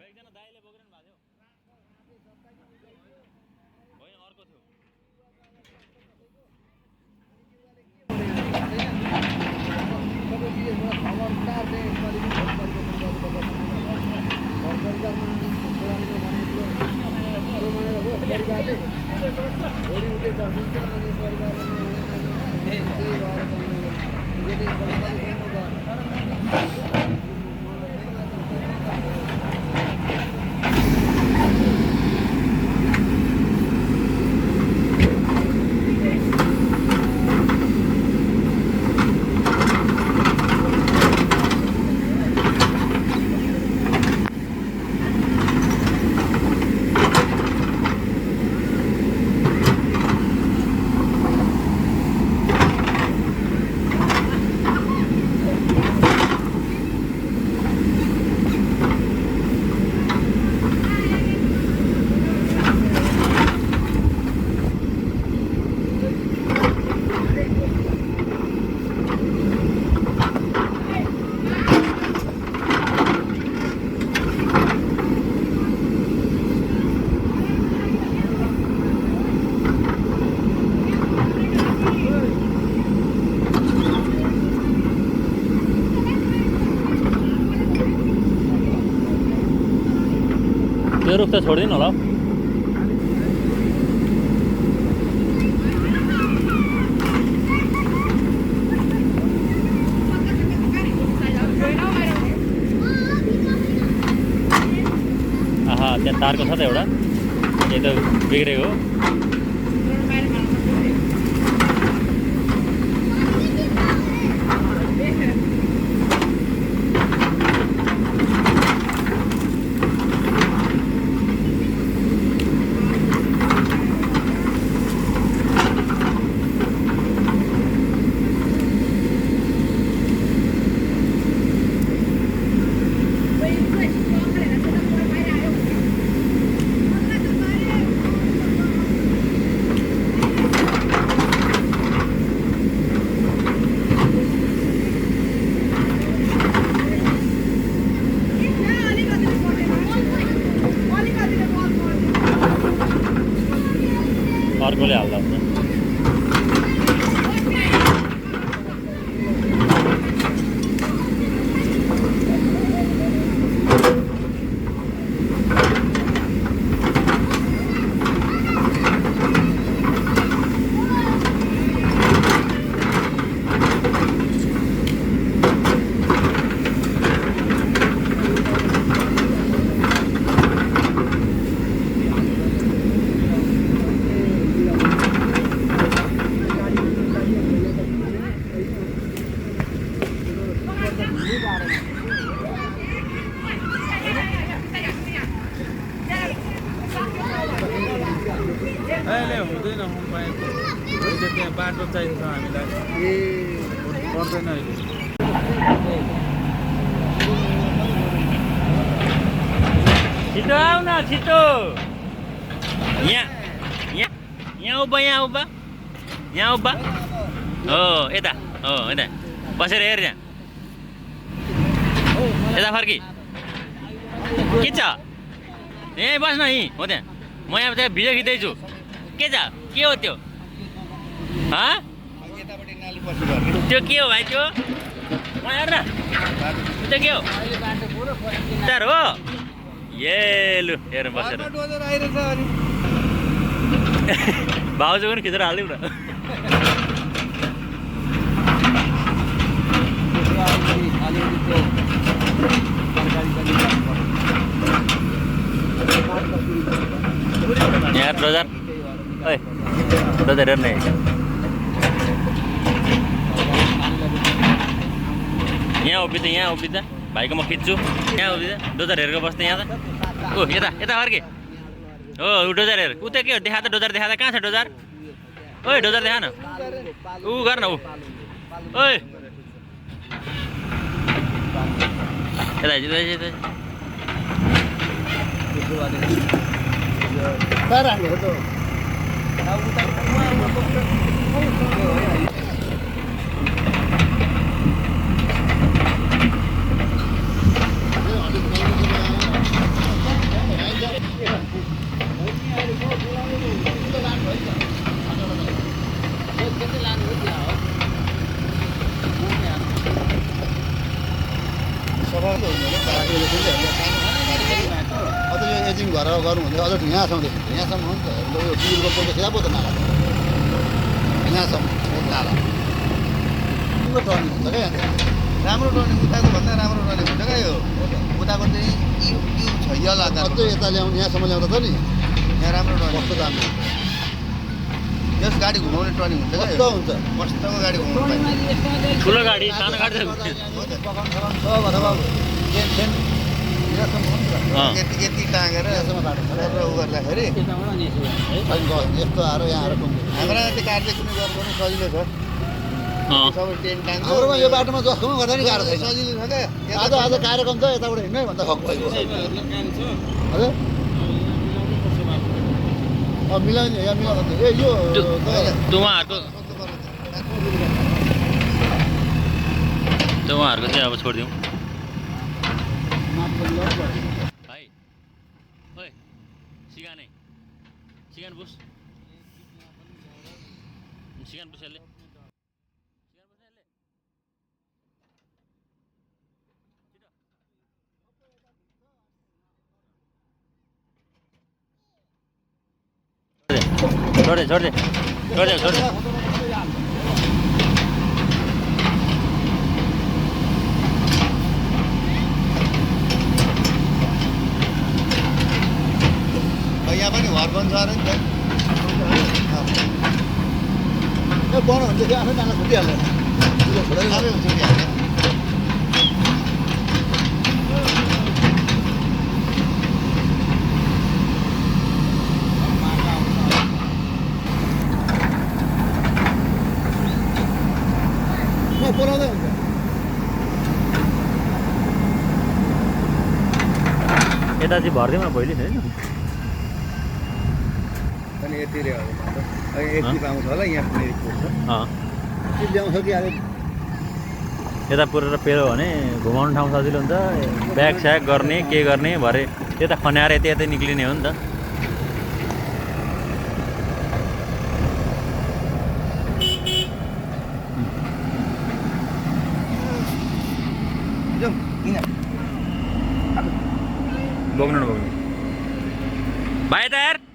एकजना दाइले बोक्नु भएको थियो होइन अर्को थियो त्यो रुख त छोडिदिनु होला आहा त्यहाँ तारको छ त एउटा यही त बिग्रेको अर्कोले हाल्दा हुन्छ हुँदैन त्यहाँ बाटो चाहिन्छ हामीलाई पर्दैन अहिले छिटो आऊ न छिटो यहाँ यहाँ यहाँ उभा हो यता बसेर हेर यहाँ यता फर्की के छ यहीँ बस्न यहीँ हो त्यहाँ म यहाँ त्यहाँ भिडियो खिच्दैछु के छ के हो त्यो त्यो के हो भाइ त्यो म हेर न त्यो के हो तार हो ए लु हेर बसेर भाउजू पनि खिचेर हालिदिउँ न यहाँ रोजार डोजर हेर्ने यहाँ उभिँदा भाइको म खिच्छु यहाँ उभिँदा डोजर हेरेको बस्दै यहाँ त ओ यता यता फर्के हो डोजर हेर उता के हो देखा त डोजर देखा त कहाँ छ डोजर ओइ डोजर देखा न ऊ गर न ऊ ओइ यता अझ यो एजिङ भएर गर्नु भने अझ यहाँसम्म हो नि त यो बिजुलीको पोल खेला पो त नाला यहाँसम्म नाला टर्निङ हुन्छ क्या यहाँ राम्रो टर्निङ उताको भन्दा राम्रो टर्निङ हुन्छ क्या यो उताको चाहिँ छ यल आकार अझै यता ल्याउनु यहाँसम्म ल्याउँदा त नि यहाँ राम्रो टर्निङ कस्तो दामी यस गाडी घुमाउने टर्निङ हुन्छ क्या कस्तो हुन्छ कस्तोको गाडी घुमाउनु ठुलो गाडी सानो गाडी यति टाँगेर यहाँसम्म बाटो छ उ गर्दाखेरि यस्तो आएर यहाँ आएर कुम्नु हाम्रो त्यो कार्य कुनै गर्नु पनि सजिलो छ सबै टेन टाङ्ग हाम्रोमा यो बाटोमा जसकोमा गर्दा नि गाह्रो छैन सजिलो छ क्या आज कार्यक्रम छ यताबाट हिँड्नै भन्दा खक भएको हजुर मिलाउने यहाँ मिलाउँदा ए यो उहाँहरूको चाहिँ अब छोडिदिउँ भाइ ओइ सिगान बुस यसले छोड दे यहाँ पनि घर बन्छ अरे नि त बनाउनु हुन्छ कि आफै नाला छुटिहाल्छ आफै छुटिहाल्छ बोलाउँदै हुन्छ यता चाहिँ भरिदिउँ न पहिले होइन अनि यति रे यति पाउँछ होला यहाँ पनि ल्याउँछ कि अरे यता पुरेर पेरो भने घुमाउनु ठाउँ सजिलो हुन्छ ब्याग स्याग गर्ने के गर्ने भरे त्यता खन्याएर यतै निक्लिने हो नि त बोक्नु भाइ तयार